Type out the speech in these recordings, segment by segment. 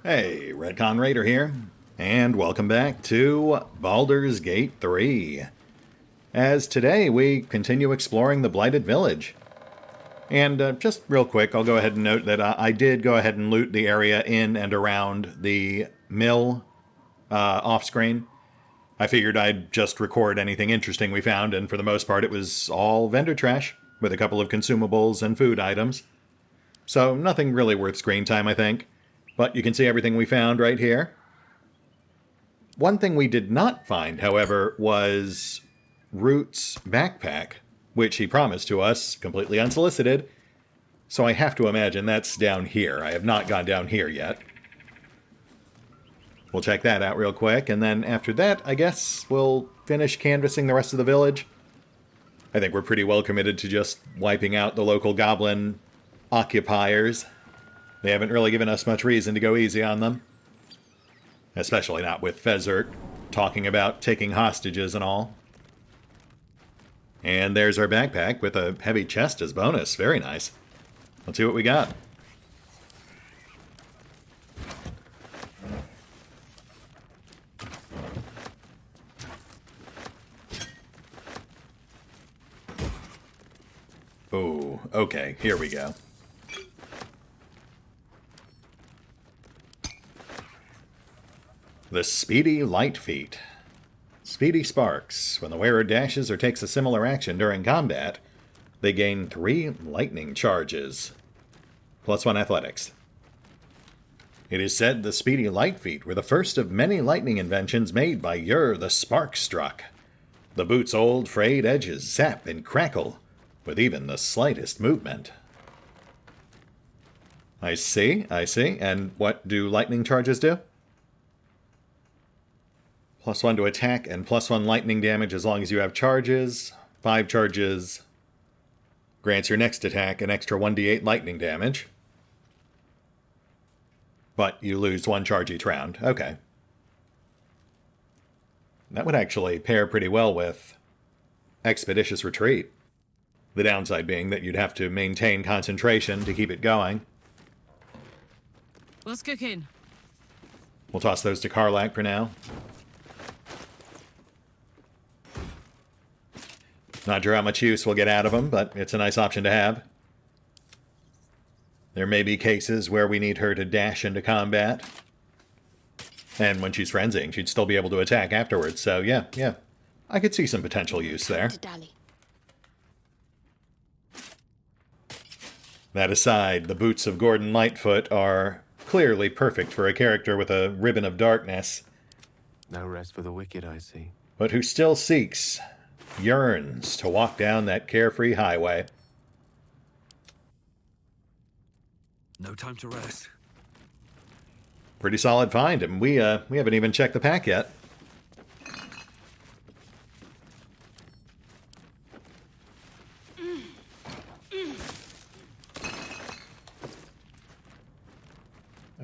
Hey, RetconRaider here, and welcome back to Baldur's Gate 3. As today we continue exploring the Blighted Village. And just real quick, I'll go ahead and note that I did go ahead and loot the area in and around the mill off-screen. I figured I'd just record anything interesting we found, and for the most part it was all vendor trash, with a couple of consumables and food items. So nothing really worth screen time, I think. But you can see everything we found right here. One thing we did not find, however, was Root's backpack, which he promised to us, completely unsolicited. So I have to imagine that's down here. I have not gone down here yet. We'll check that out real quick, and then after that, I guess we'll finish canvassing the rest of the village. I think we're pretty well committed to just wiping out the local goblin occupiers. They haven't really given us much reason to go easy on them. Especially not with Fezzik talking about taking hostages and all. And there's our backpack with a heavy chest as bonus. Very nice. Let's see what we got. Oh, okay, here we go. The Speedy Light Feat. Speedy sparks. When the wearer dashes or takes a similar action during combat, they gain 3 lightning charges. +1 athletics. It is said the Speedy Light Feet were the first of many lightning inventions made by Yer the Sparkstruck. The boot's old frayed edges zap and crackle with even the slightest movement. I see. And what do lightning charges do? +1 to attack and +1 lightning damage as long as you have charges. 5 charges grants your next attack an extra 1d8 lightning damage. But you lose 1 charge each round. Okay. That would actually pair pretty well with Expeditious Retreat. The downside being that you'd have to maintain concentration to keep it going. What's cooking? We'll toss those to Karlach for now. Not sure how much use we'll get out of them, but it's a nice option to have. There may be cases where we need her to dash into combat. And when she's frenzying, she'd still be able to attack afterwards, so yeah. I could see some potential use there. That aside, the boots of Gordon Lightfoot are clearly perfect for a character with a ribbon of darkness. No rest for the wicked, I see. But who still yearns to walk down that carefree highway. No time to rest. Pretty solid find, and we haven't even checked the pack yet.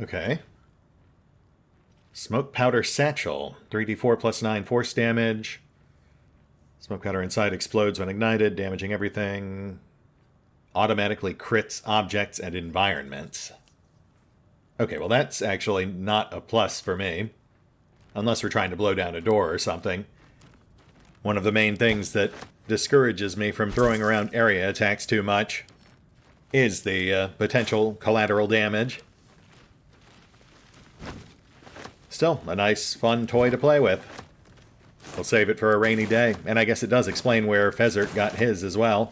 Okay. Smoke Powder Satchel. 3d4 +9 force damage. Smoke powder inside explodes when ignited, damaging everything. Automatically crits objects and environments. Okay, well that's actually not a plus for me. Unless we're trying to blow down a door or something. One of the main things that discourages me from throwing around area attacks too much is the potential collateral damage. Still, a nice, fun toy to play with. We'll save it for a rainy day, and I guess it does explain where Fezzik got his as well.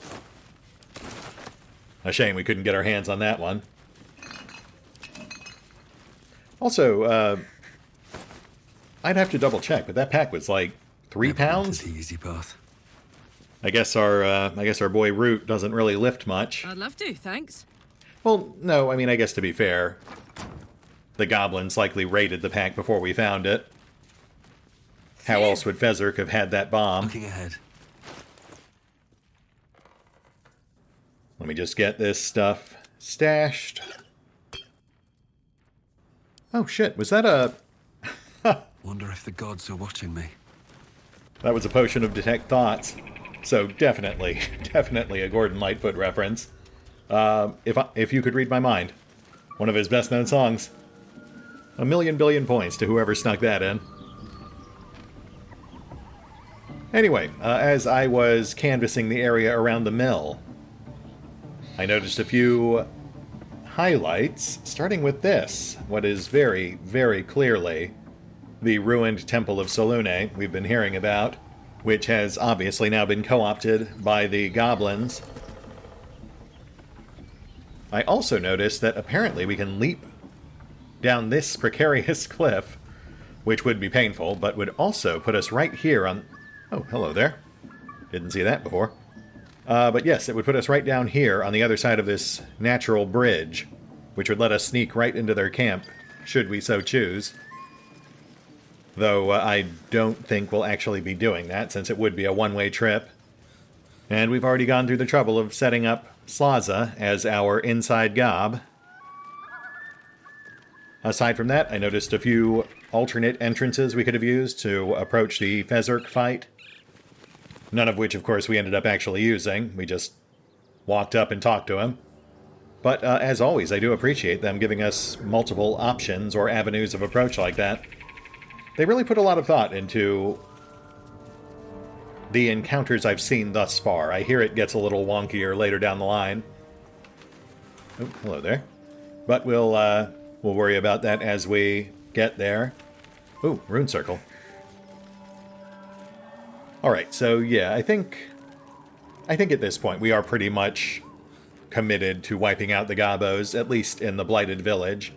A shame we couldn't get our hands on that one. Also, I'd have to double check, but that pack was like 3 pounds? The easy path. I guess our boy Root doesn't really lift much. I'd love to, thanks. Well, no, I mean, I guess to be fair, the goblins likely raided the pack before we found it. How else would Fezzik have had that bomb? Looking ahead. Let me just get this stuff stashed. Oh shit, was that a... Wonder if the gods are watching me. That was a potion of Detect Thoughts. So definitely a Gordon Lightfoot reference. If you could read my mind. One of his best known songs. A million billion points to whoever snuck that in. Anyway, as I was canvassing the area around the mill, I noticed a few highlights, starting with this, what is very, very clearly the ruined Temple of Selûne we've been hearing about, which has obviously now been co-opted by the goblins. I also noticed that apparently we can leap down this precarious cliff, which would be painful, but would also put us right here on... Oh, hello there. Didn't see that before. But yes, it would put us right down here on the other side of this natural bridge, which would let us sneak right into their camp, should we so choose. Though I don't think we'll actually be doing that, since it would be a one-way trip. And we've already gone through the trouble of setting up Slaza as our inside gob. Aside from that, I noticed a few alternate entrances we could have used to approach the Fezurk fight. None of which, of course, we ended up actually using. We just walked up and talked to him. But, as always, I do appreciate them giving us multiple options or avenues of approach like that. They really put a lot of thought into the encounters I've seen thus far. I hear it gets a little wonkier later down the line. Oh, hello there. But we'll worry about that as we get there. Ooh, rune circle. Alright, so yeah, I think at this point we are pretty much committed to wiping out the Gobos, at least in the Blighted Village.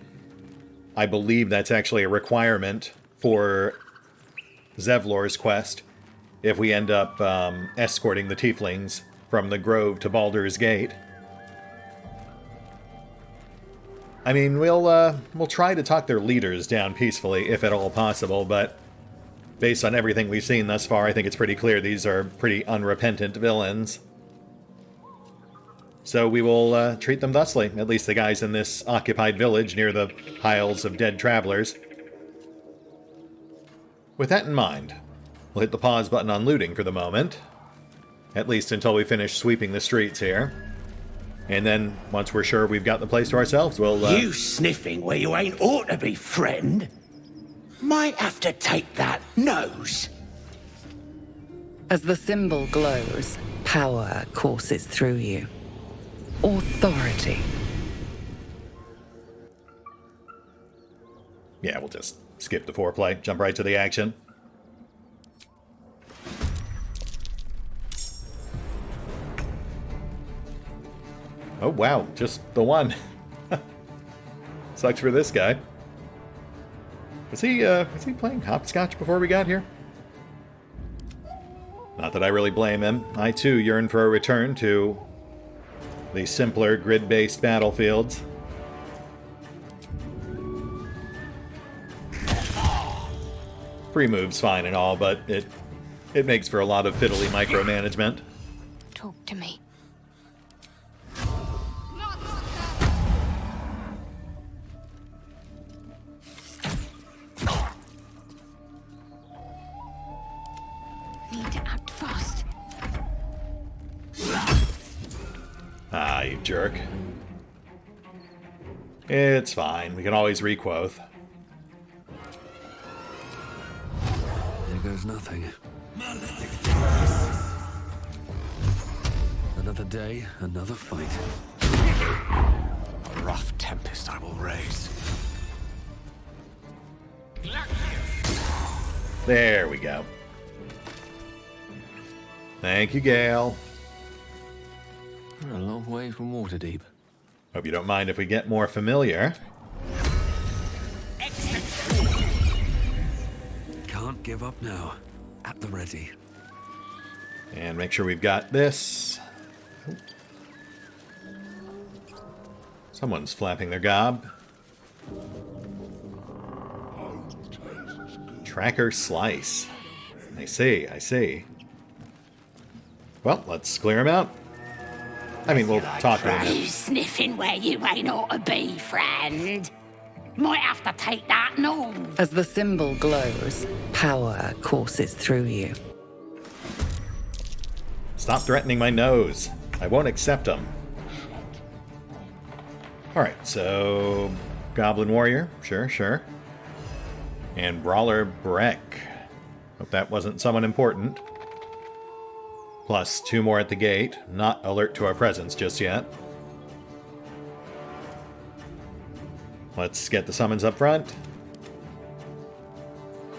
I believe that's actually a requirement for Zevlor's quest, if we end up escorting the Tieflings from the Grove to Baldur's Gate. I mean, we'll try to talk their leaders down peacefully, if at all possible, but based on everything we've seen thus far, I think it's pretty clear these are pretty unrepentant villains. So we will treat them thusly, at least the guys in this occupied village near the piles of dead travelers. With that in mind, we'll hit the pause button on looting for the moment, at least until we finish sweeping the streets here. And then, once we're sure we've got the place to ourselves, we'll... You sniffing where you ain't ought to be, friend? Might have to take that nose. As the symbol glows, power courses through you. Authority. Yeah, we'll just skip the foreplay, jump right to the action. Oh wow, just the one. Sucks for this guy. Was he playing hopscotch before we got here? Not that I really blame him. I too yearn for a return to the simpler grid-based battlefields. Free move's fine and all, but it makes for a lot of fiddly micromanagement. Talk to me. Need to act fast. Ah, you jerk. It's fine. We can always requoth. There goes nothing. Another day, another fight. A rough tempest I will raise. There we go. Thank you, Gale. We're a long way from Waterdeep. Hope you don't mind if we get more familiar. Can't give up now. At the ready. And make sure we've got this. Someone's flapping their gob. Tracker slice. I see, I see. Well, let's clear him out. I mean, we'll talk to him. You sniffing where you ain't ought to be, friend. Might have to take that nose. As the symbol glows, power courses through you. Stop threatening my nose. I won't accept them. Alright, so... Goblin Warrior. Sure, sure. And Brawler Breck. Hope that wasn't someone important. Plus 2 more at the gate. Not alert to our presence just yet. Let's get the summons up front.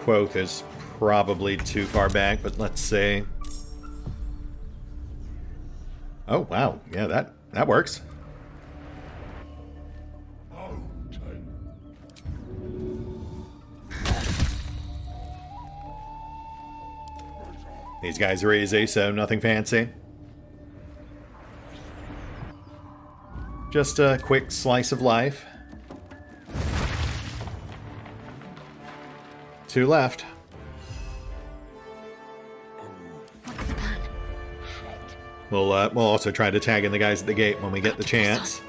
Quoth is probably too far back, but let's see. Oh, wow. Yeah, that works. These guys are easy, so nothing fancy. Just a quick slice of life. 2 left. What's the plan? We'll also try to tag in the guys at the gate when we get the chance.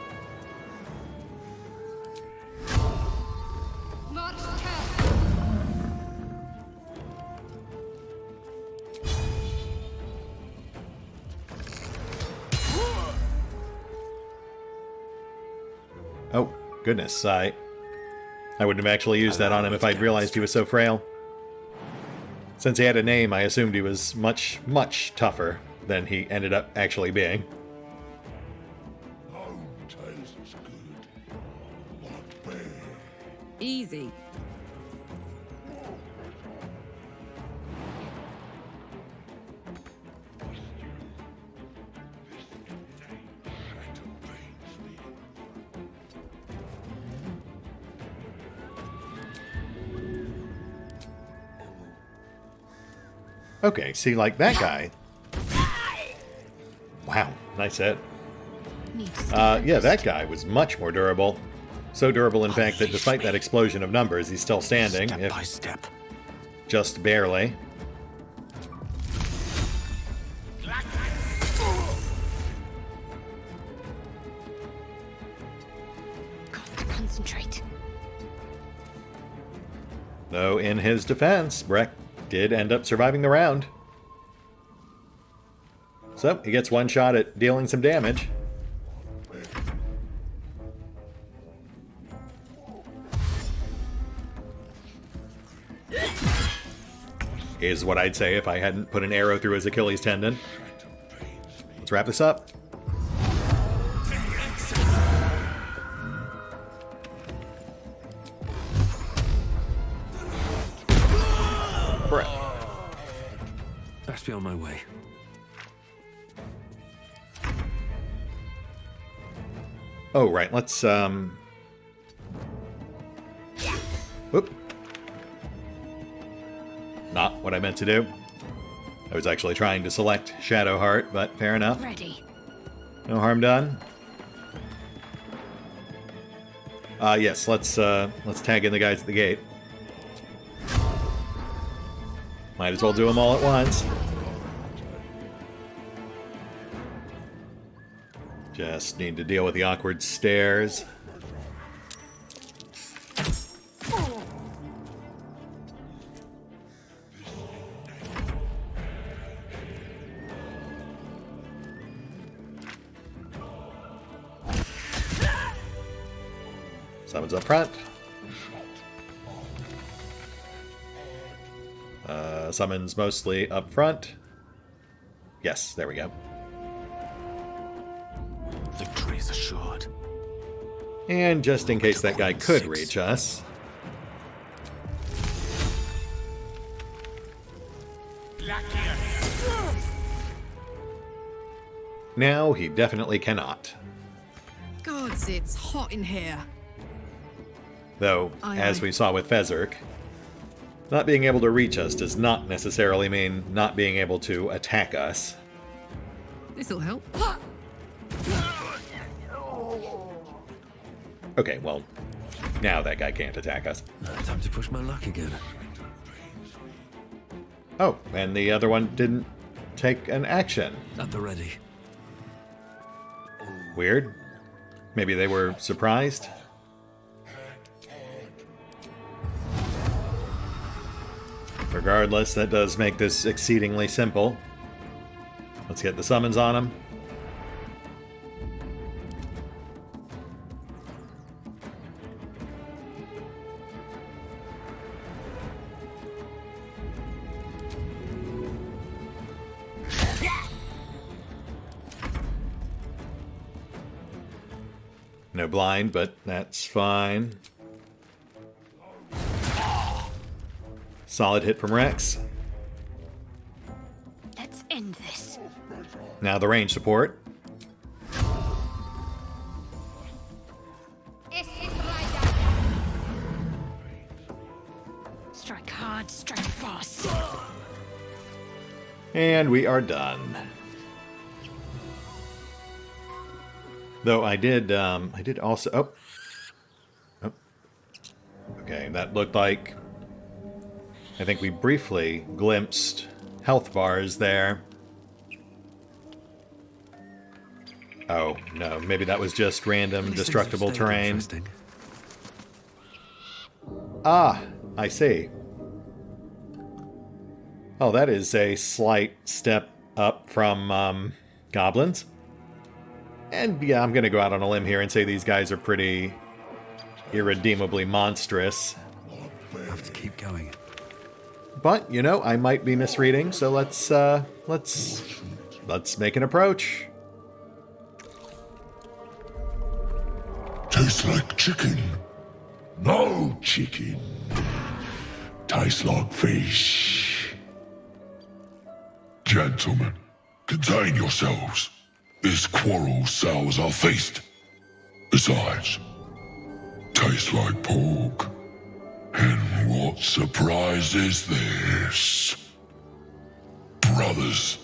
Oh, goodness, I wouldn't have actually used that on him if I'd realized he was so frail. Since he had a name, I assumed he was much, much tougher than he ended up actually being. Easy. Okay, see, like that guy. Wow, nice hit. Yeah, that guy was much more durable. So durable, in fact, that despite that explosion of numbers, he's still standing. Step by step. Just barely. Got to concentrate. Though, in his defense, Breck did end up surviving the round. So, he gets 1 shot at dealing some damage. Is what I'd say if I hadn't put an arrow through his Achilles tendon. Let's wrap this up. Best be on my way. Oh, right, let's, Whoop. Not what I meant to do. I was actually trying to select Shadowheart, but fair enough. Ready. No harm done. Yes, let's tag in the guys at the gate. Might as well do them all at once. Just need to deal with the awkward stairs. Summons up front. Summons mostly up front. Yes, there we go. Victory is assured. And just in case that guy could reach us. Now he definitely cannot. Gods, it's hot in here. Though, as we saw with Fezzik, not being able to reach us does not necessarily mean not being able to attack us. This'll help. Okay, well, now that guy can't attack us. Time to push my luck again. Oh, and the other one didn't take an action. At the ready. Weird. Maybe they were surprised. Regardless, that does make this exceedingly simple. Let's get the summons on him. No blind, but that's fine. Solid hit from Rex. Let's end this. Now the range support. Strike hard, strike fast. And we are done. Though I did also... Oh. Okay, that looked like... I think we briefly glimpsed health bars there. Oh, no, maybe that was just random destructible terrain. Ah, I see. Oh, that is a slight step up from goblins. And yeah, I'm going to go out on a limb here and say these guys are pretty irredeemably monstrous. I have to keep going. But, you know, I might be misreading, so let's make an approach. Tastes like chicken. No chicken. Tastes like fish. Gentlemen, contain yourselves. This quarrel sours our feast. Besides, tastes like pork. And what surprise is this? Brothers,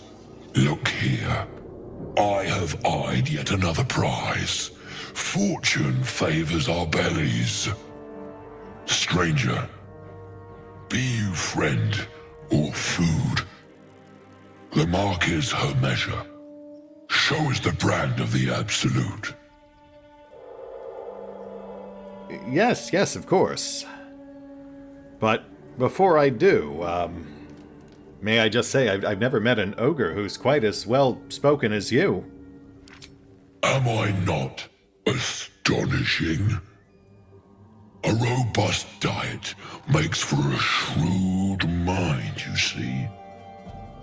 look here. I have eyed yet another prize. Fortune favors our bellies. Stranger, be you friend or food. The mark is her measure. Show us the brand of the absolute. Yes, of course. But before I do, may I just say I've never met an ogre who's quite as well-spoken as you. Am I not astonishing? A robust diet makes for a shrewd mind, you see.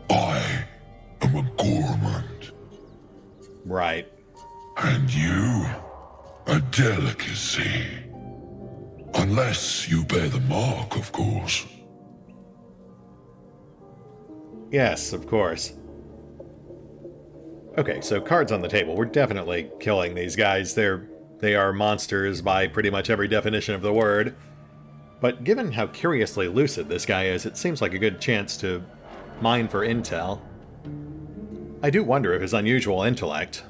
I am a gourmand. Right. And you, a delicacy. Unless you bear the mark, of course. Yes, of course. Okay, so cards on the table. We're definitely killing these guys. They are monsters by pretty much every definition of the word. But given how curiously lucid this guy is, it seems like a good chance to mine for intel. I do wonder if his unusual intellect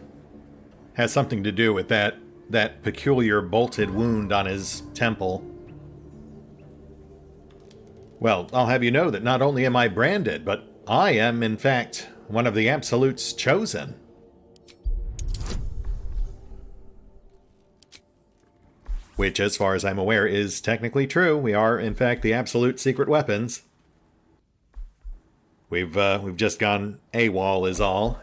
has something to do with that peculiar bolted wound on his temple. Well, I'll have you know that not only am I branded, but I am, in fact, one of the Absolute's chosen. Which, as far as I'm aware, is technically true. We are, in fact, the Absolute secret weapons. We've just gone AWOL is all.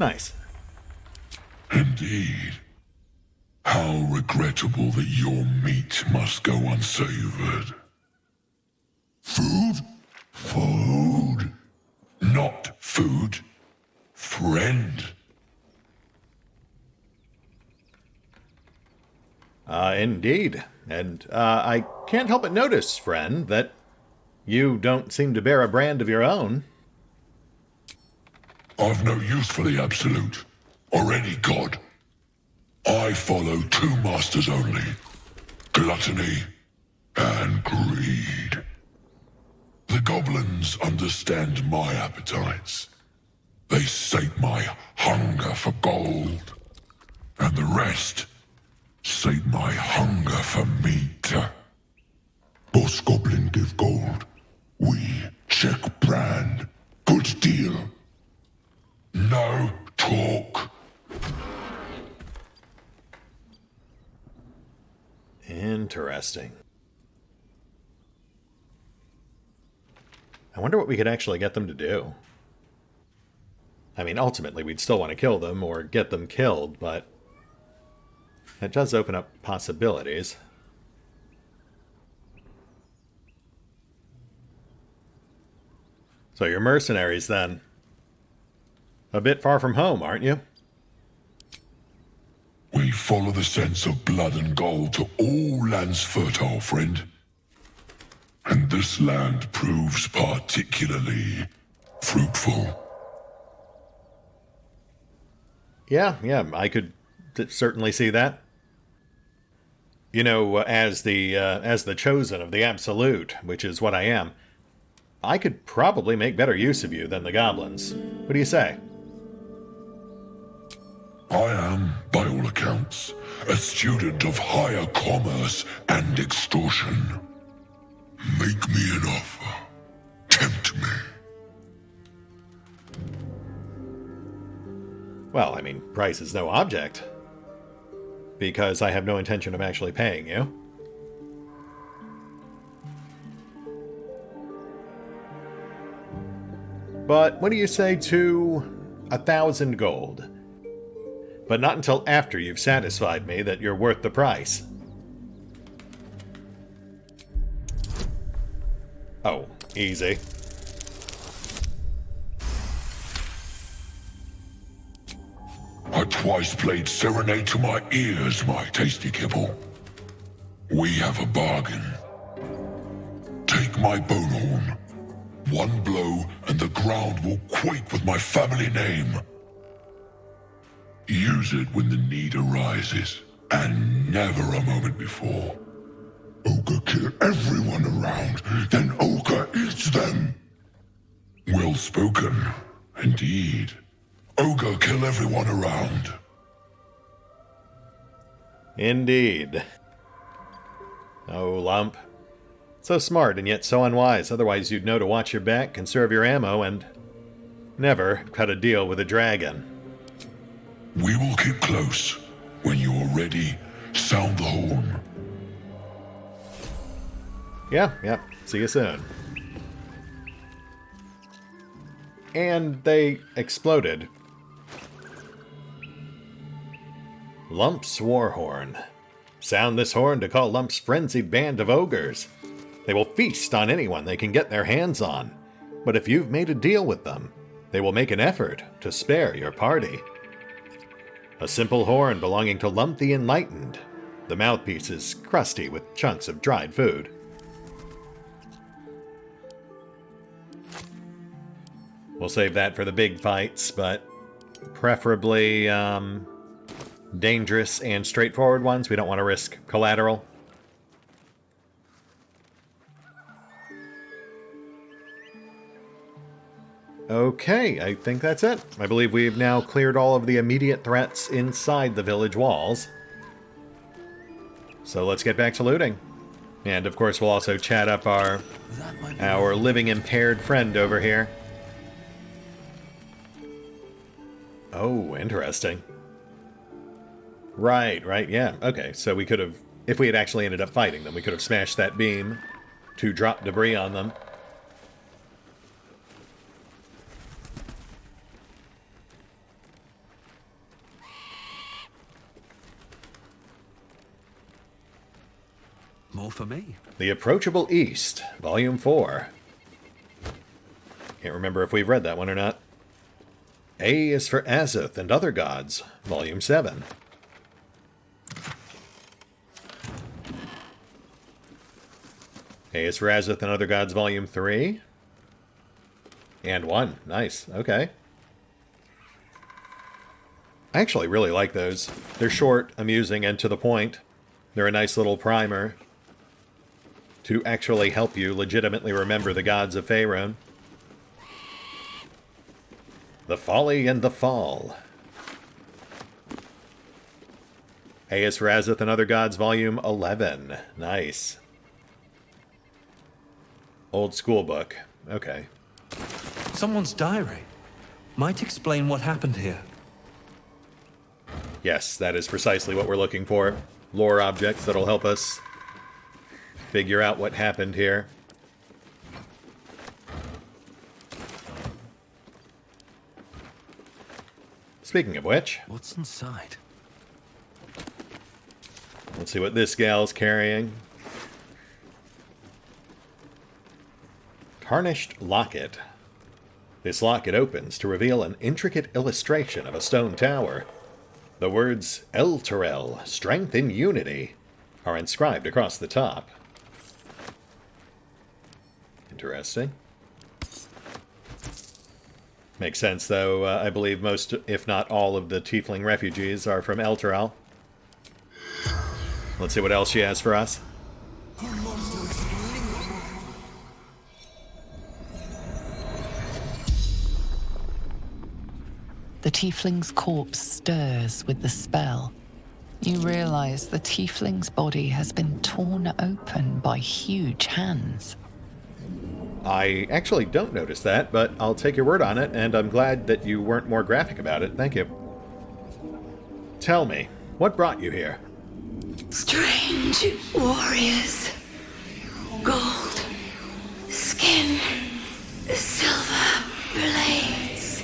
Nice. Indeed. How regrettable that your meat must go unsavored. Food? Food. Not food. Friend. Indeed. And I can't help but notice, friend, that you don't seem to bear a brand of your own. I've no use for the Absolute, or any god. I follow two masters only, gluttony and greed. The goblins understand my appetites. They sate my hunger for gold, and the rest sate my hunger for meat. Boss goblin give gold, we check brand. Good deal. No talk. Interesting. I wonder what we could actually get them to do. I mean, ultimately, we'd still want to kill them or get them killed, but that does open up possibilities. So you're mercenaries, then. A bit far from home, aren't you? follow the scents of blood and gold to all lands fertile, friend. And this land proves particularly fruitful. Yeah, I could certainly see that. You know, as the chosen of the Absolute, which is what I am, I could probably make better use of you than the goblins. What do you say? I am, by all accounts, a student of higher commerce and extortion. Make me an offer. Tempt me. Well, I mean, price is no object. Because I have no intention of actually paying you. But what do you say to 1,000 gold? But not until after you've satisfied me that you're worth the price. Oh, easy. I twice played serenade to my ears, my tasty kibble. We have a bargain. Take my bone horn. One blow, and the ground will quake with my family name. Use it when the need arises, and never a moment before. Ogre kill everyone around, then Ogre eats them. Well spoken, indeed. Ogre kill everyone around. Indeed. Oh, Lump. So smart and yet so unwise, otherwise you'd know to watch your back, conserve your ammo, and never cut a deal with a dragon. We will keep close. When you are ready, sound the horn. Yeah. See you soon. And they exploded. Lump's war horn. Sound this horn to call Lump's frenzied band of ogres. They will feast on anyone they can get their hands on. But if you've made a deal with them, they will make an effort to spare your party. A simple horn belonging to Lump the Enlightened. The mouthpiece is crusty with chunks of dried food. We'll save that for the big fights, but preferably dangerous and straightforward ones. We don't want to risk collateral. Okay, I think that's it. I believe we've now cleared all of the immediate threats inside the village walls. So let's get back to looting. And of course we'll also chat up our living impaired friend over here. Oh, interesting. Right, yeah. Okay, so we could have, if we had actually ended up fighting them, we could have smashed that beam to drop debris on them. More for me. The Approachable East, Volume 4. Can't remember if we've read that one or not. A is for Azoth and Other Gods, Volume 7. A is for Azoth and Other Gods, Volume 3. And 1. Nice. Okay. I actually really like those. They're short, amusing, and to the point. They're a nice little primer to actually help you legitimately remember the gods of Faerun. The Folly and the Fall. A is for Azoth and Other Gods, Volume 11. Nice. Old school book. Okay. Someone's diary. Might explain what happened here. Yes, that is precisely what we're looking for. Lore objects that'll help us figure out what happened here. Speaking of which, What's inside? let's see what this gal's carrying. Tarnished Locket. This locket opens to reveal an intricate illustration of a stone tower. The words Elturel, strength in unity, are inscribed across the top. Interesting. Makes sense, though. I believe most, if not all, of the tiefling refugees are from Elturel. Let's see what else she has for us. The tiefling's corpse stirs with the spell. You realize the tiefling's body has been torn open by huge hands. I actually don't notice that, but I'll take your word on it, and I'm glad that you weren't more graphic about it. Thank you. Tell me, what brought you here? Strange warriors. Gold skin, silver blades.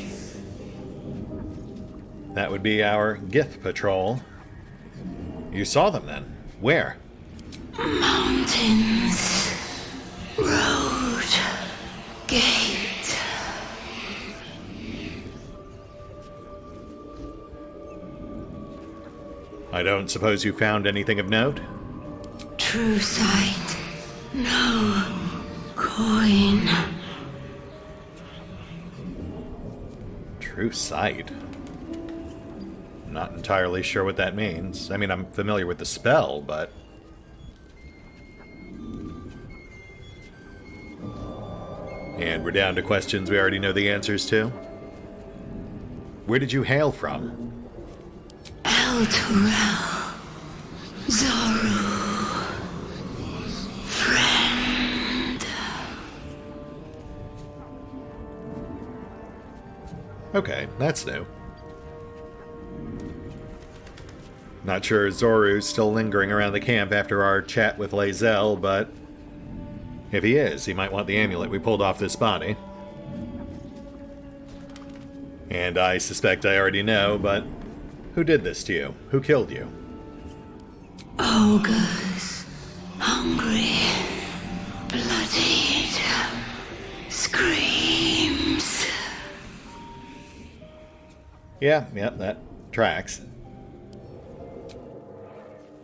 That would be our Gith patrol. You saw them then? Where? Mountains. Road. Gate. I don't suppose you found anything of note? True sight. No coin. True sight? Not entirely sure what that means. I mean, I'm familiar with the spell, but... And we're down to questions we already know the answers to. Where did you hail from? Elturel. Zoru. Friend. Okay, that's new. Not sure Zoru's still lingering around the camp after our chat with Lae'zel, but if he is, he might want the amulet we pulled off this body. And I suspect I already know, but who did this to you? Who killed you? Ogres. Hungry. Bloodied. Screams. Yeah, that tracks.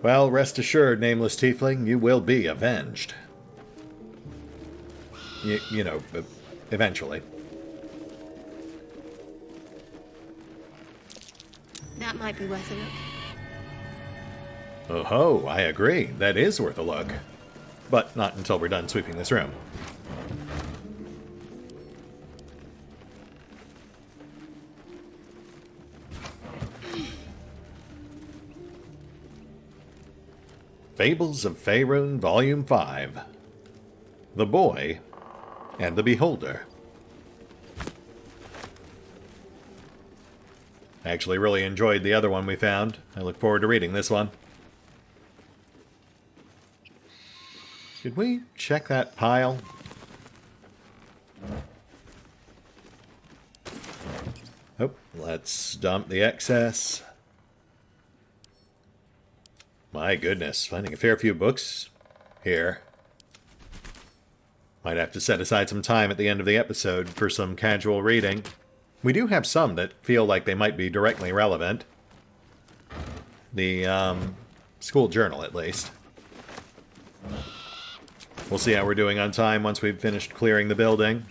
Well, rest assured, Nameless Tiefling, you will be avenged. You know, eventually. That might be worth a look. Oh ho, I agree. That is worth a look. But not until we're done sweeping this room. Fables of Faerun, Volume 5. The Boy and the Beholder. I actually really enjoyed the other one we found. I look forward to reading this one. Should we check that pile? Oh, let's dump the excess. My goodness, finding a fair few books here. Might have to set aside some time at the end of the episode for some casual reading. We do have some that feel like they might be directly relevant. The school journal, at least. We'll see how we're doing on time once we've finished clearing the building.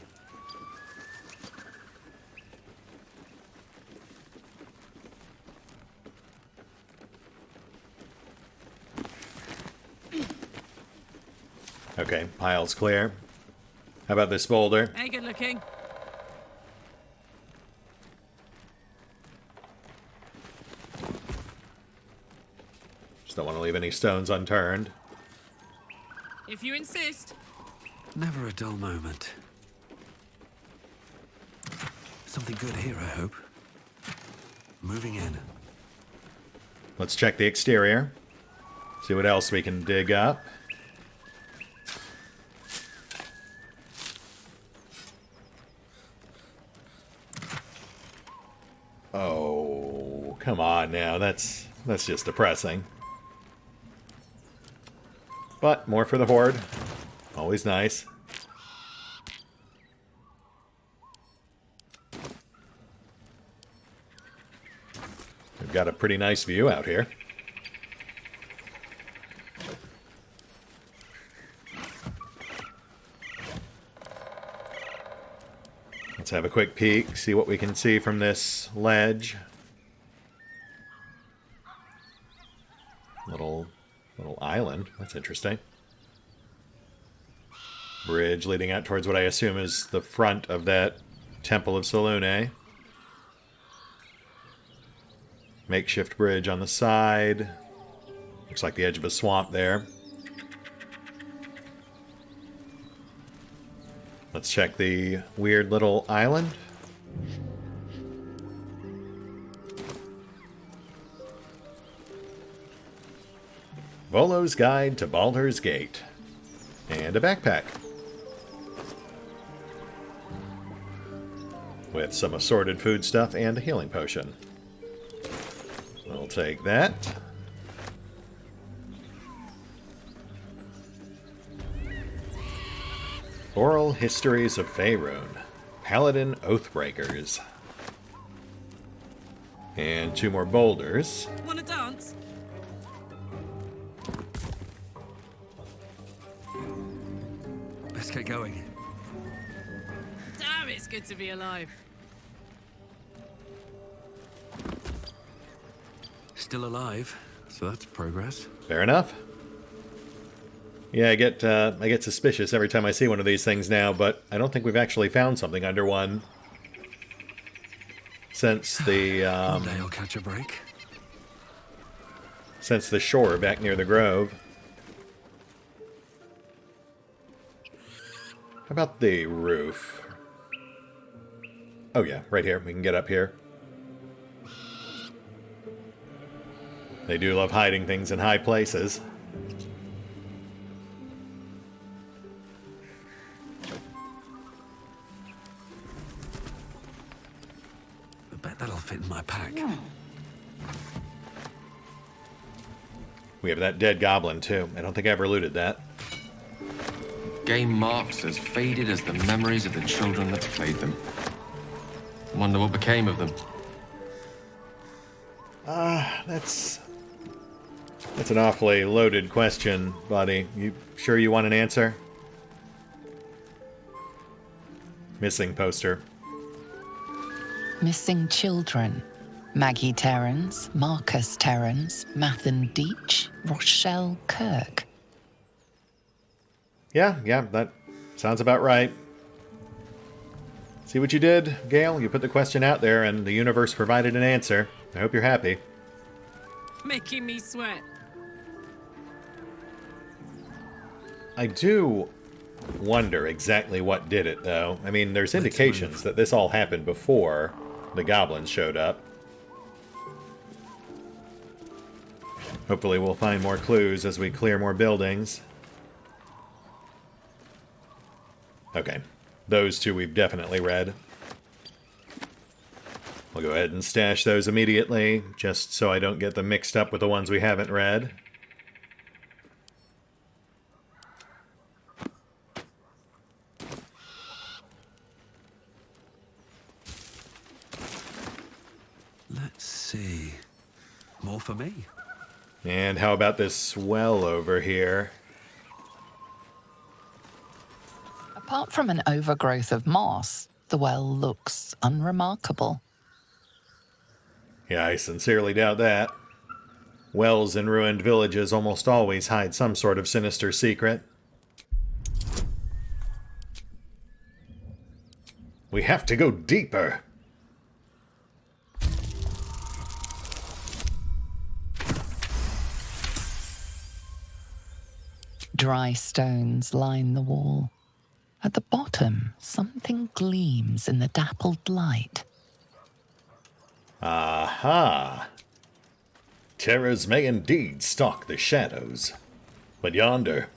Okay, pile's clear. How about this boulder? Hey, good looking. Just don't want to leave any stones unturned. If you insist. Never a dull moment. Something good here, I hope. Moving in. Let's check the exterior. See what else we can dig up. Oh, come on now. That's just depressing. But more for the Horde. Always nice. We've got a pretty nice view out here. Let's have a quick peek, see what we can see from this ledge. Little island. That's interesting. Bridge leading out towards what I assume is the front of that Temple of Selûne. Makeshift bridge on the side. Looks like the edge of a swamp there. Let's check the weird little island. Volo's Guide to Baldur's Gate. And a backpack. With some assorted foodstuff and a healing potion. We'll take that. Oral Histories of Faerun. Paladin Oathbreakers. And 2 more boulders. Wanna dance? Let's get going. Damn, it's good to be alive. Still alive, so that's progress. Fair enough. Yeah, I get suspicious every time I see one of these things now, but I don't think we've actually found something under one since the One day I'll catch a break. Since the shore back near the grove. How about the roof? Oh yeah, right here. We can get up here. They do love hiding things in high places. I bet that'll fit in my pack. We have that dead goblin too. I don't think I ever looted that. Game marks as faded as the memories of the children that played them. Wonder what became of them. That's an awfully loaded question, buddy. You sure you want an answer? Missing poster. Missing children. Maggie Terrans, Marcus Terrans, Mathan Deach, Rochelle Kirk. Yeah, that sounds about right. See what you did, Gale? You put the question out there and the universe provided an answer. I hope you're happy. Making me sweat. I do wonder exactly what did it, though. I mean, there's indications that this all happened before the goblins showed up. Hopefully we'll find more clues as we clear more buildings. Okay, those 2 we've definitely read. We'll go ahead and stash those immediately, just so I don't get them mixed up with the ones we haven't read. Let's see. More for me. And how about this well over here? Apart from an overgrowth of moss, the well looks unremarkable. Yeah, I sincerely doubt that. Wells in ruined villages almost always hide some sort of sinister secret. We have to go deeper. Dry stones line the wall. At the bottom, something gleams in the dappled light. Aha! Terrors may indeed stalk the shadows, but yonder,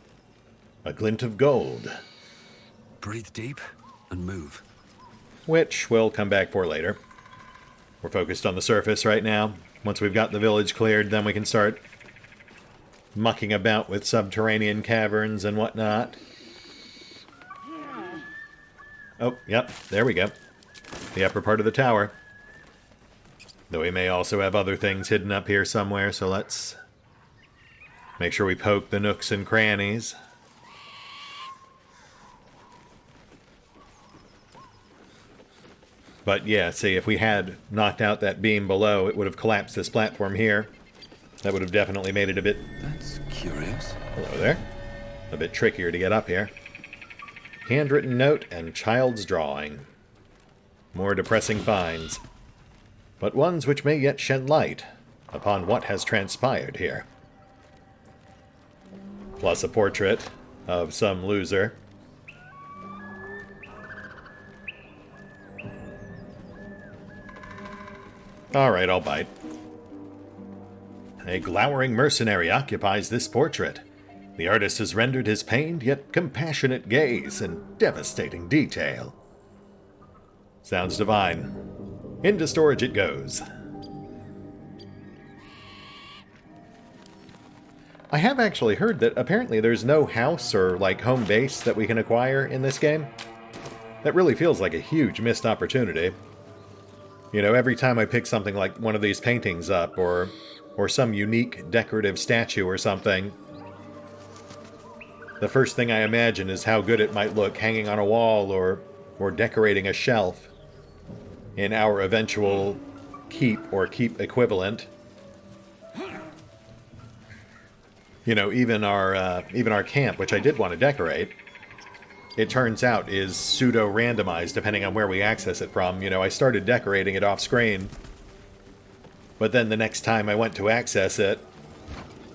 a glint of gold. Breathe deep and move. Which we'll come back for later. We're focused on the surface right now. Once we've got the village cleared, then we can start mucking about with subterranean caverns and whatnot. Oh, yep, there we go. The upper part of the tower. Though we may also have other things hidden up here somewhere, so let's make sure we poke the nooks and crannies. But yeah, see, if we had knocked out that beam below, it would have collapsed this platform here. That would have definitely made it a bit... That's curious. Hello there. A bit trickier to get up here. Handwritten note and child's drawing. More depressing finds. But ones which may yet shed light upon what has transpired here. Plus a portrait of some loser. Alright, I'll bite. A glowering mercenary occupies this portrait. The artist has rendered his pained yet compassionate gaze in devastating detail. Sounds divine. Into storage it goes. I have actually heard that apparently there's no house or, like, home base that we can acquire in this game. That really feels like a huge missed opportunity. You know, every time I pick something like one of these paintings up, or some unique decorative statue or something, the first thing I imagine is how good it might look hanging on a wall or decorating a shelf in our eventual keep or keep equivalent. You know, even our camp, which I did want to decorate, it turns out is pseudo-randomized depending on where we access it from. You know, I started decorating it off-screen, but then the next time I went to access it,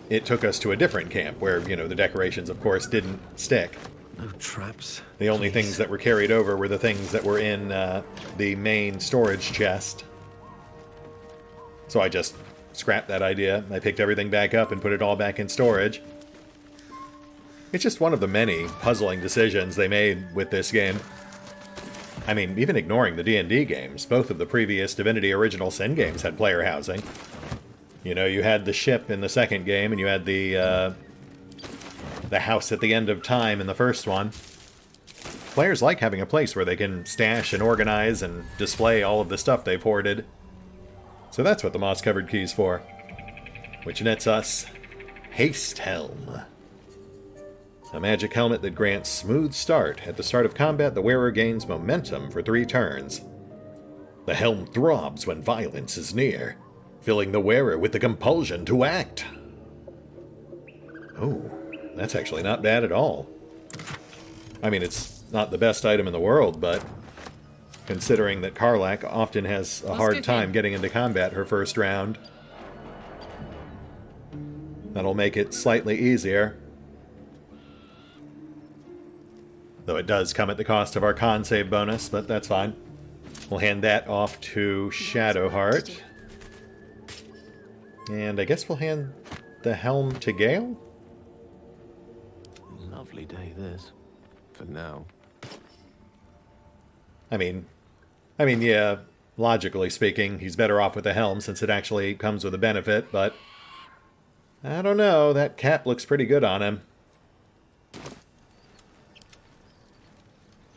it took us to a different camp where, you know, the decorations, of course, didn't stick. No traps. The only things that were carried over were the things that were in the main storage chest. So I just scrapped that idea. I picked everything back up and put it all back in storage. It's just one of the many puzzling decisions they made with this game. I mean, even ignoring the D&D games, both of the previous Divinity Original Sin games had player housing. You know, you had the ship in the second game, and you had the house at the end of time in the first one. Players like having a place where they can stash and organize and display all of the stuff they've hoarded. So that's what the moss-covered key's for. Which nets us Haste Helm. A magic helmet that grants smooth start. At the start of combat, the wearer gains momentum for 3 turns. The helm throbs when violence is near, filling the wearer with the compulsion to act. Oh, that's actually not bad at all. I mean, it's not the best item in the world, but considering that Karlach often has a hard time getting into combat her first round, that'll make it slightly easier. Though it does come at the cost of our con save bonus, but that's fine. We'll hand that off to Shadowheart. And I guess we'll hand the helm to Gale? Lovely day, this. For now. I mean, yeah, logically speaking, he's better off with the helm since it actually comes with a benefit, but I don't know, that cap looks pretty good on him.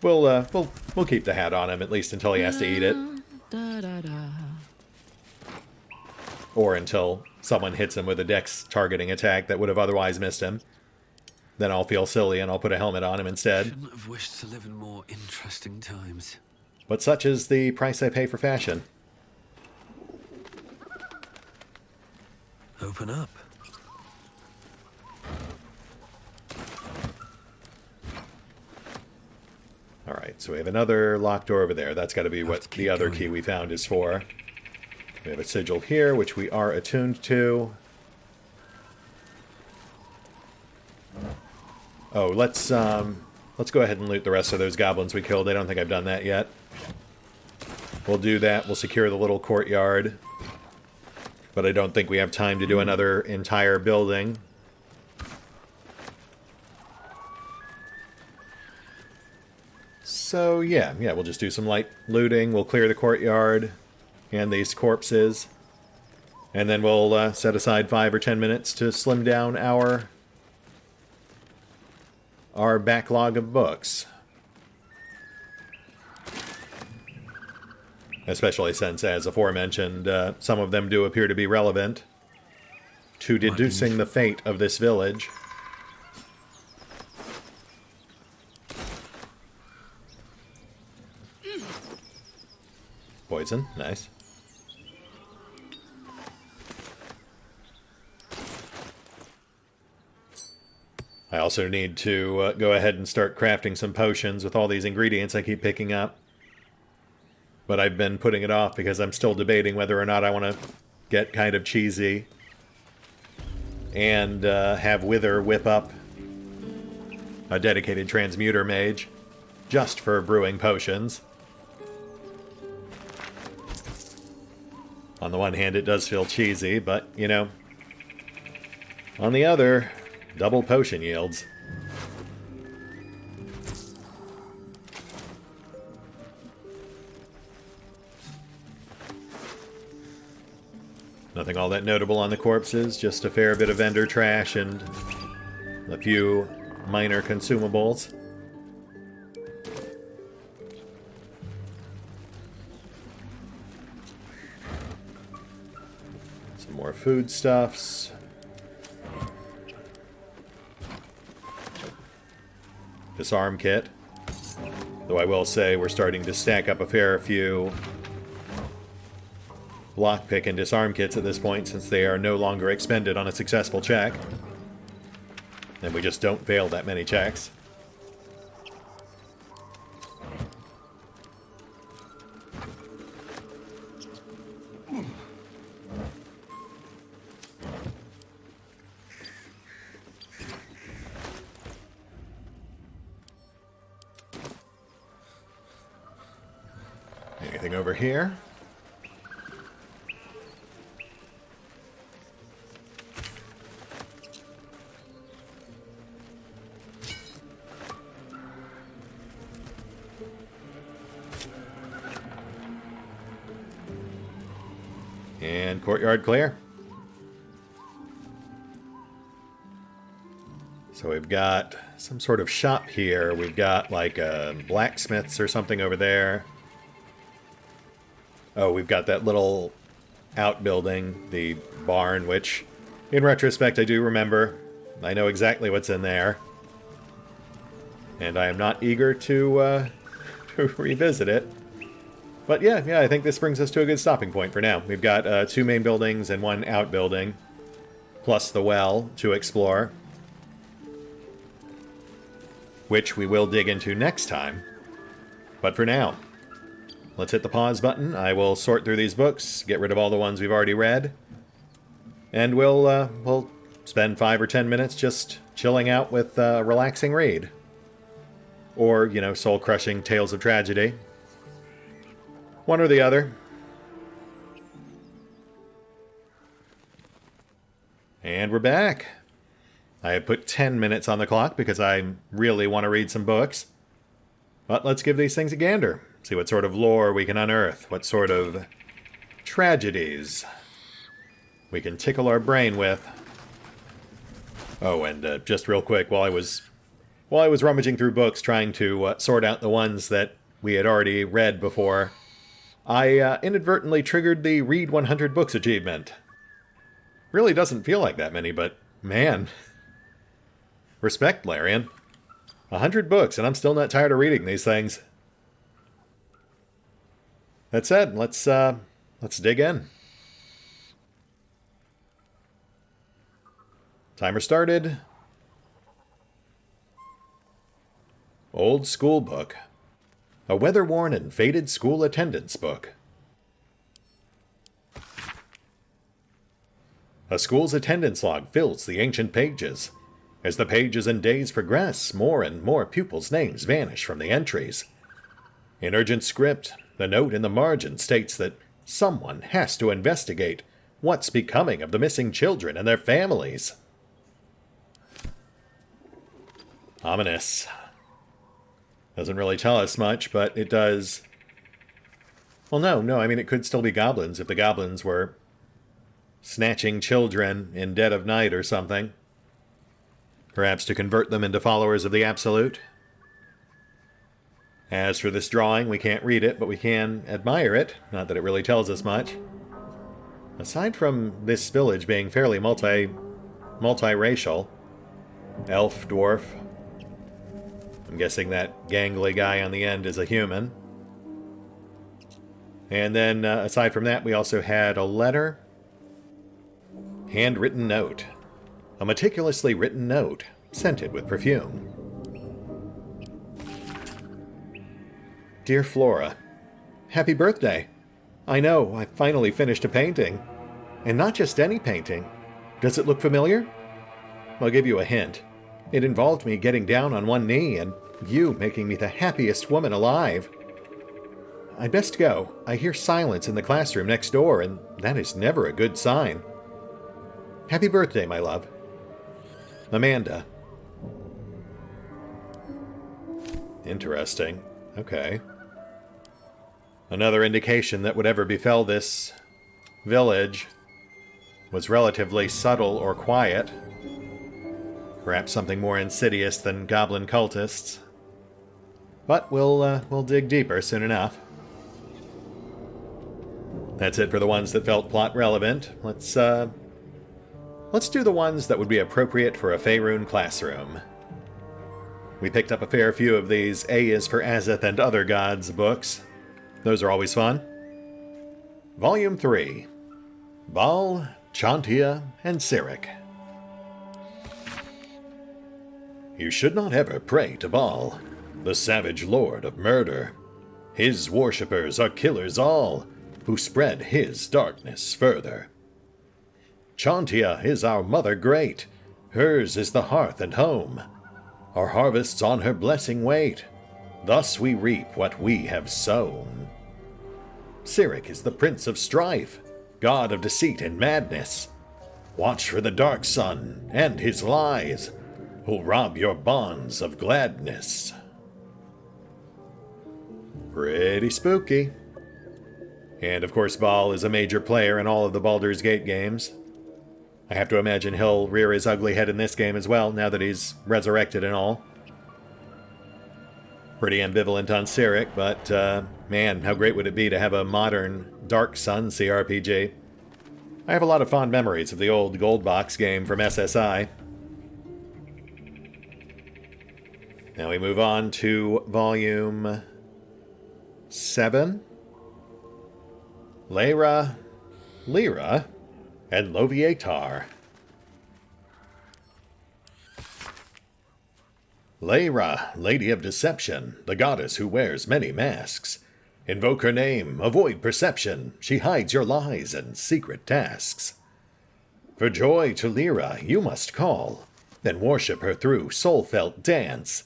We'll keep the hat on him, at least until he has to eat it. Or until someone hits him with a dex targeting attack that would have otherwise missed him. Then I'll feel silly and I'll put a helmet on him instead. Shouldn't have wished to live in more interesting times. But such is the price I pay for fashion. Open up. Alright, so we have another locked door over there. That's got to be what the other key we found is for. We have a sigil here, which we are attuned to. Oh, let's go ahead and loot the rest of those goblins we killed. I don't think I've done that yet. We'll do that. We'll secure the little courtyard. But I don't think we have time to do another entire building. So, yeah, we'll just do some light looting. We'll clear the courtyard and these corpses. And then we'll set aside 5 or 10 minutes to slim down our backlog of books. Especially since, as aforementioned, some of them do appear to be relevant to deducing the fate of this village. Poison, nice. I also need to go ahead and start crafting some potions with all these ingredients I keep picking up. But I've been putting it off because I'm still debating whether or not I want to get kind of cheesy and have Wither whip up a dedicated transmuter mage just for brewing potions. On the one hand, it does feel cheesy, but, you know, on the other, double potion yields. Nothing all that notable on the corpses, just a fair bit of vendor trash and a few minor consumables. Some more foodstuffs. Disarm kit. Though I will say we're starting to stack up a fair few lockpick and disarm kits at this point, since they are no longer expended on a successful check. And we just don't fail that many checks. Anything over here? And courtyard clear. So we've got some sort of shop here. We've got like blacksmiths or something over there. Oh, we've got that little outbuilding, the barn, which in retrospect I do remember. I know exactly what's in there. And I am not eager to revisit it. But yeah, I think this brings us to a good stopping point for now. We've got 2 main buildings and 1 outbuilding, plus the well to explore, which we will dig into next time. But for now, let's hit the pause button. I will sort through these books, get rid of all the ones we've already read, and we'll spend 5 or 10 minutes just chilling out with a relaxing read. Or, you know, soul-crushing tales of tragedy. One or the other. And we're back. I have put 10 minutes on the clock because I really want to read some books. But let's give these things a gander. See what sort of lore we can unearth. What sort of tragedies we can tickle our brain with. Oh, and just real quick, while I was rummaging through books trying to sort out the ones that we had already read before, I inadvertently triggered the Read 100 Books achievement. Really doesn't feel like that many, but man. Respect, Larian. 100 books, and I'm still not tired of reading these things. That said, let's dig in. Timer started. Old School Book. A weather-worn and faded school attendance book. A school's attendance log fills the ancient pages. As the pages and days progress, more and more pupils' names vanish from the entries. In urgent script, the note in the margin states that someone has to investigate what's becoming of the missing children and their families. Ominous. Doesn't really tell us much, but it does... Well, no, I mean, it could still be goblins if the goblins were snatching children in dead of night or something. Perhaps to convert them into followers of the Absolute. As for this drawing, we can't read it, but we can admire it. Not that it really tells us much. Aside from this village being fairly multiracial, elf, dwarf. I'm guessing that gangly guy on the end is a human. And then, aside from that, we also had a letter. Handwritten note. A meticulously written note, scented with perfume. Dear Flora, happy birthday. I know, I finally finished a painting. And not just any painting. Does it look familiar? I'll give you a hint. It involved me getting down on one knee and you making me the happiest woman alive. I'd best go. I hear silence in the classroom next door, and that is never a good sign. Happy birthday, my love. Amanda. Interesting. Okay. Another indication that whatever befell this village was relatively subtle or quiet. Perhaps something more insidious than goblin cultists. But we'll dig deeper soon enough. That's it for the ones that felt plot relevant. Let's do the ones that would be appropriate for a Faerun classroom. We picked up a fair few of these A is for Azeth and Other Gods books. Those are always fun. Volume 3. Baal, Chauntea, and Cyric. You should not ever pray to Baal, the savage lord of murder. His worshippers are killers all, who spread his darkness further. Chauntea is our mother great, hers is the hearth and home. Our harvests on her blessing wait, thus we reap what we have sown. Cyric is the prince of strife, god of deceit and madness. Watch for the dark sun and his lies, who'll rob your bonds of gladness. Pretty spooky. And of course Baal is a major player in all of the Baldur's Gate games. I have to imagine he'll rear his ugly head in this game as well, now that he's resurrected and all. Pretty ambivalent on Cyric, but man, how great would it be to have a modern Dark Sun cRPG. I have a lot of fond memories of the old Gold Box game from SSI. Now we move on to Volume 7. Lyra, and Loviatar. Lyra, Lady of Deception, the goddess who wears many masks. Invoke her name, avoid perception, she hides your lies and secret tasks. For joy to Lyra you must call, then worship her through soul-felt dance.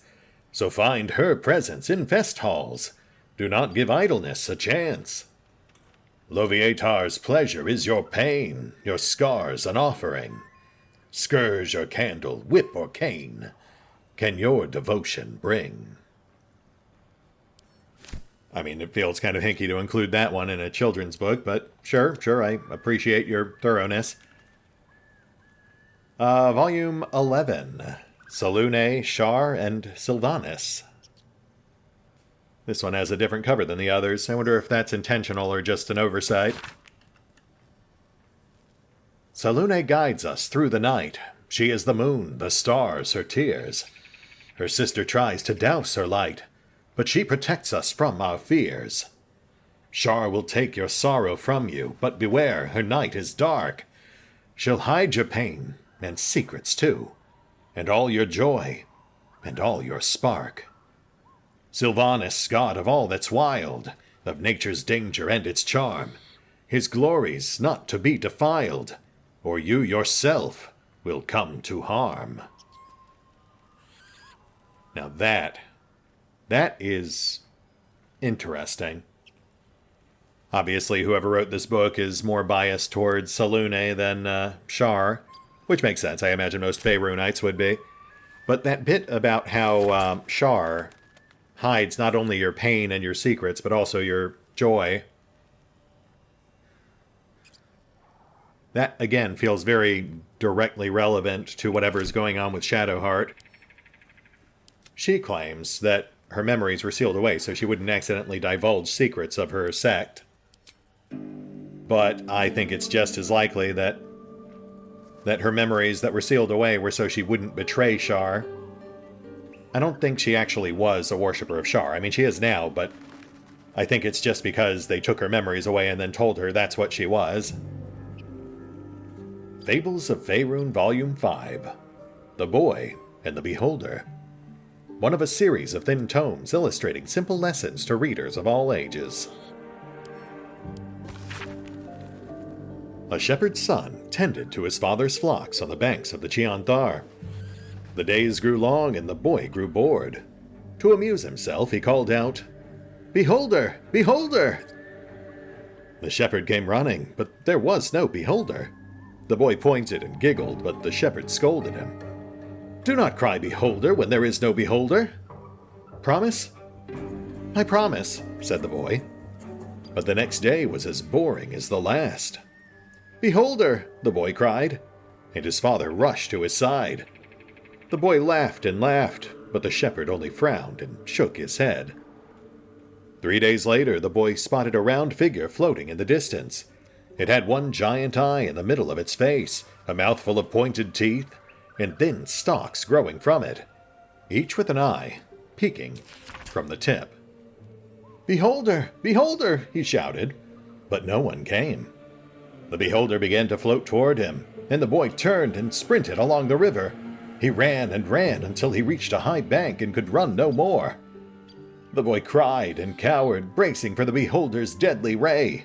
So find her presence in fest halls, do not give idleness a chance. Loviatar's pleasure is your pain, your scars an offering. Scourge or candle, whip or cane, can your devotion bring? I mean, it feels kind of hinky to include that one in a children's book, but sure, I appreciate your thoroughness. Volume 11, Selûne, Shar, and Sylvanas. This one has a different cover than the others. I wonder if that's intentional or just an oversight. Selûne guides us through the night. She is the moon, the stars, her tears. Her sister tries to douse her light, but she protects us from our fears. Shar will take your sorrow from you, but beware, her night is dark. She'll hide your pain, and secrets too, and all your joy, and all your spark. Sylvanas, god of all that's wild, of nature's danger and its charm, his glories not to be defiled, or you yourself will come to harm. Now that is interesting. Obviously, whoever wrote this book is more biased towards Selûne than Shar, which makes sense. I imagine most Faerunites would be. But that bit about how Shar hides not only your pain and your secrets, but also your joy. That, again, feels very directly relevant to whatever's going on with Shadowheart. She claims that her memories were sealed away so she wouldn't accidentally divulge secrets of her sect. But I think it's just as likely that her memories that were sealed away were so she wouldn't betray Shar. I don't think she actually was a worshipper of Shar. I mean, she is now, but I think it's just because they took her memories away and then told her that's what she was. Fables of Faerun Volume 5. The Boy and the Beholder. One of a series of thin tomes illustrating simple lessons to readers of all ages. A shepherd's son tended to his father's flocks on the banks of the Chianthar. The days grew long and the boy grew bored. To amuse himself, he called out, "Beholder! Beholder!" The shepherd came running, but there was no beholder. The boy pointed and giggled, but the shepherd scolded him. "Do not cry beholder when there is no beholder." "Promise?" "I promise," said the boy. But the next day was as boring as the last. "Beholder!" the boy cried, and his father rushed to his side. The boy laughed and laughed, but the shepherd only frowned and shook his head. 3 days later, the boy spotted a round figure floating in the distance. It had one giant eye in the middle of its face, a mouthful of pointed teeth, and thin stalks growing from it, each with an eye peeking from the tip. "Beholder! Beholder!" he shouted, but no one came. The beholder began to float toward him, and the boy turned and sprinted along the river. He ran and ran until he reached a high bank and could run no more. The boy cried and cowered, bracing for the beholder's deadly ray.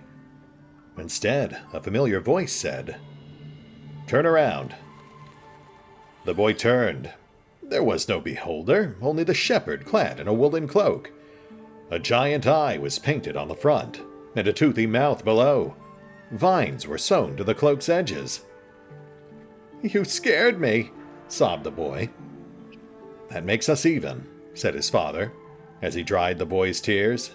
Instead, a familiar voice said, "Turn around." The boy turned. There was no beholder, only the shepherd clad in a woolen cloak. A giant eye was painted on the front, and a toothy mouth below. Vines were sewn to the cloak's edges. "You scared me," sobbed the boy. "That makes us even," said his father, as he dried the boy's tears.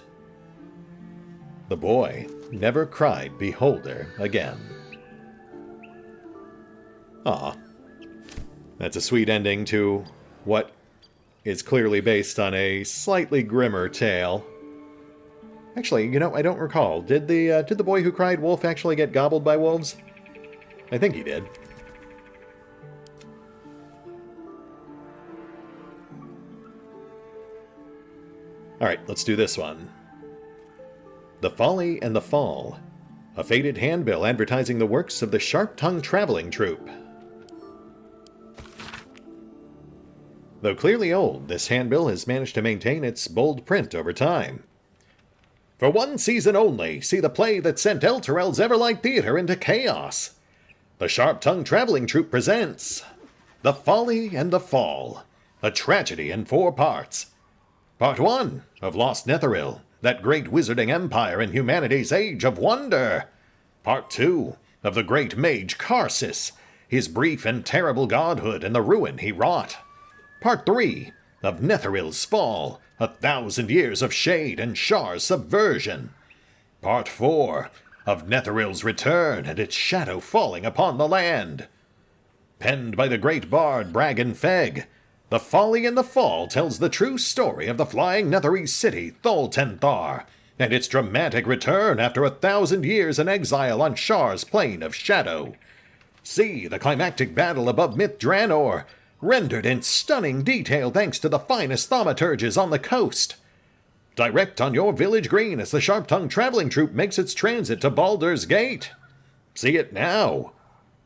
The boy never cried beholder again. Ah, that's a sweet ending to what is clearly based on a slightly grimmer tale. Actually, I don't recall. Did the boy who cried wolf actually get gobbled by wolves? I think he did. Alright, let's do this one. The Folly and the Fall. A faded handbill advertising the works of the Sharp-Tongued Traveling Troupe. Though clearly old, this handbill has managed to maintain its bold print over time. For one season only, see the play that sent Elturel's Everlight Theater into chaos. The Sharp-Tongued Traveling Troupe presents The Folly and the Fall, a tragedy in 4 parts. Part 1 of Lost Netheril, that great wizarding empire in humanity's age of wonder. Part 2 of the great mage Karsus, his brief and terrible godhood and the ruin he wrought. Part 3 of Netheril's fall, 1,000 years of shade and Shar's subversion. Part 4 of Netheril's return and its shadow falling upon the land. Penned by the great bard Bragan Feg, The Folly and the Fall tells the true story of the flying Netherese city Tholtenthar, and its dramatic return after 1,000 years in exile on Shar's plane of shadow. See the climactic battle above Myth Dranor, rendered in stunning detail thanks to the finest thaumaturges on the coast. Direct on your village green as the Sharp-Tongued Traveling Troupe makes its transit to Baldur's Gate. See it now,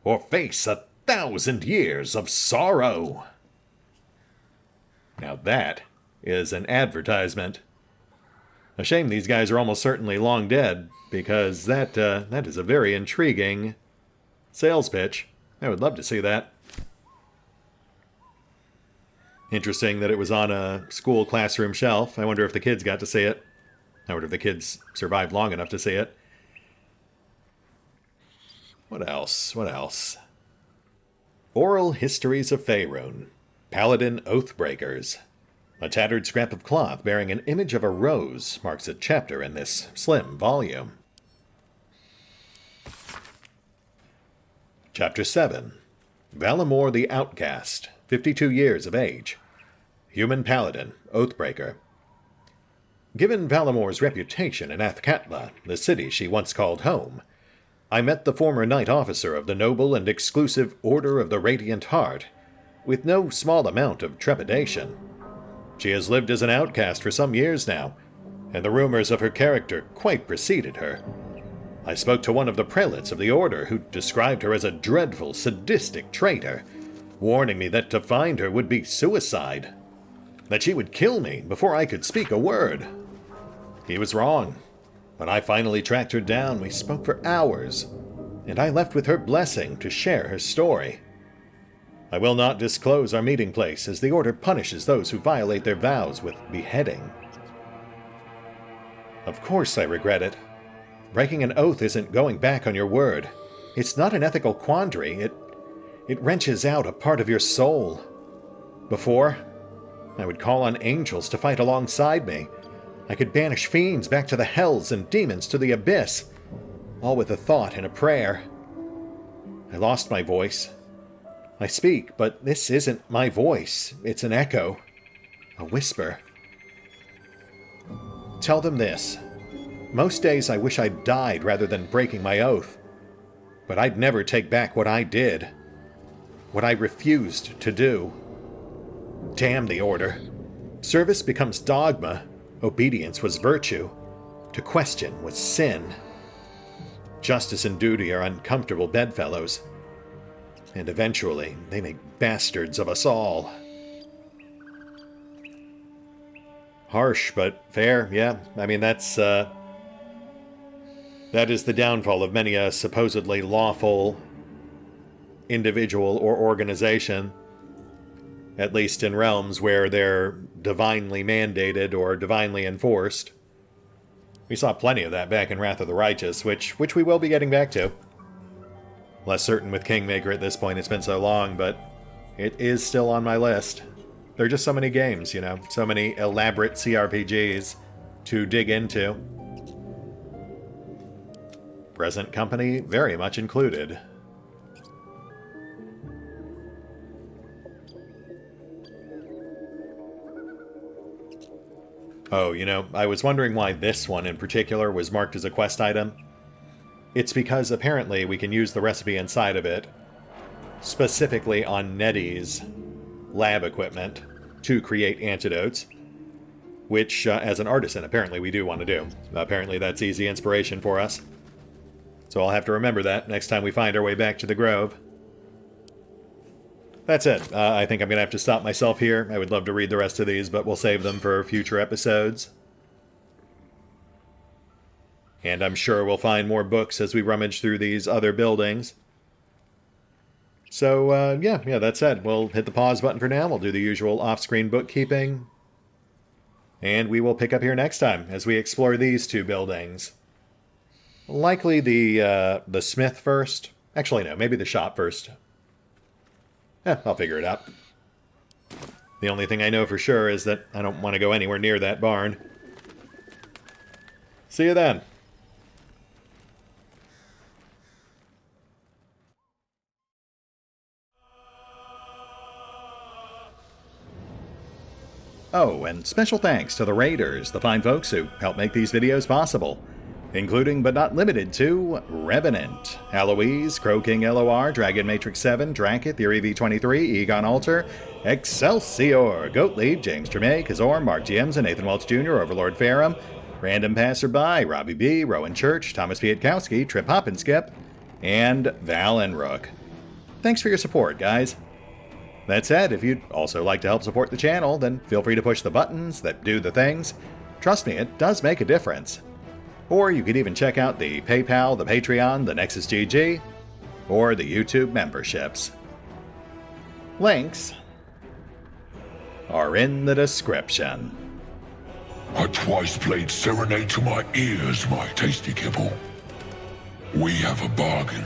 or face 1,000 years of sorrow. Now that is an advertisement. A shame these guys are almost certainly long dead, because that is a very intriguing sales pitch. I would love to see that. Interesting that it was on a school classroom shelf. I wonder if the kids got to see it. I wonder if the kids survived long enough to see it. What else? What else? Oral Histories of Faerun. Paladin Oathbreakers. A tattered scrap of cloth bearing an image of a rose marks a chapter in this slim volume. Chapter 7. Valimor the Outcast, 52 years of age. Human Paladin, Oathbreaker. Given Valimor's reputation in Athkatla, the city she once called home, I met the former Knight Officer of the noble and exclusive Order of the Radiant Heart, with no small amount of trepidation. She has lived as an outcast for some years now, and the rumors of her character quite preceded her. I spoke to one of the prelates of the Order, who described her as a dreadful, sadistic traitor, warning me that to find her would be suicide, that she would kill me before I could speak a word. He was wrong. When I finally tracked her down, we spoke for hours, and I left with her blessing to share her story. I will not disclose our meeting place, as the Order punishes those who violate their vows with beheading. Of course I regret it. Breaking an oath isn't going back on your word. It's not an ethical quandary. It wrenches out a part of your soul. Before, I would call on angels to fight alongside me. I could banish fiends back to the hells and demons to the abyss, all with a thought and a prayer. I lost my voice. I speak, but this isn't my voice. It's an echo, a whisper. Tell them this. Most days I wish I'd died rather than breaking my oath. But I'd never take back what I did. What I refused to do. Damn the Order. Service becomes dogma. Obedience was virtue. To question was sin. Justice and duty are uncomfortable bedfellows. And eventually, they make bastards of us all. Harsh, but fair, yeah. I mean, that is the downfall of many a supposedly lawful individual or organization, at least in realms where they're divinely mandated or divinely enforced. We saw plenty of that back in Wrath of the Righteous, which we will be getting back to. Less certain with Kingmaker at this point, it's been so long, but it is still on my list. There are just so many games, you know, so many elaborate cRPGs to dig into. Present company very much included. Oh, you know, I was wondering why this one in particular was marked as a quest item. It's because apparently we can use the recipe inside of it, specifically on Nettie's lab equipment, to create antidotes, which, as an artisan, apparently we do want to do. Apparently that's easy inspiration for us. So I'll have to remember that next time we find our way back to the Grove. That's it. I think I'm going to have to stop myself here. I would love to read the rest of these, but we'll save them for future episodes. And I'm sure we'll find more books as we rummage through these other buildings. So, yeah, that's it. We'll hit the pause button for now. We'll do the usual off-screen bookkeeping. And we will pick up here next time as we explore these two buildings. Likely the smith first. Actually, no, maybe the shop first. I'll figure it out. The only thing I know for sure is that I don't want to go anywhere near that barn. See you then. Oh, and special thanks to the Raiders, the fine folks who help make these videos possible, including but not limited to Revenant, Alois, CrowkingLoR, Dragon Matrix 7, Drakiith, V23, EgonAlter, Exsellsior, Gottlieb, James Trimmier, Kazorm, Mark Giemza, Nathan Welch Jr., OverlordPherom, RandomPassrby, RobbyB, Rowan Church, Tomasz Piątkowski, Triphoppenskip, and Valinrook. Thanks for your support, guys. That said, if you'd also like to help support the channel, then feel free to push the buttons that do the things. Trust me, it does make a difference. Or you could even check out the PayPal, the Patreon, the Nexus GG, or the YouTube memberships. Links are in the description. I twice played Serenade to my ears, my tasty kibble. We have a bargain.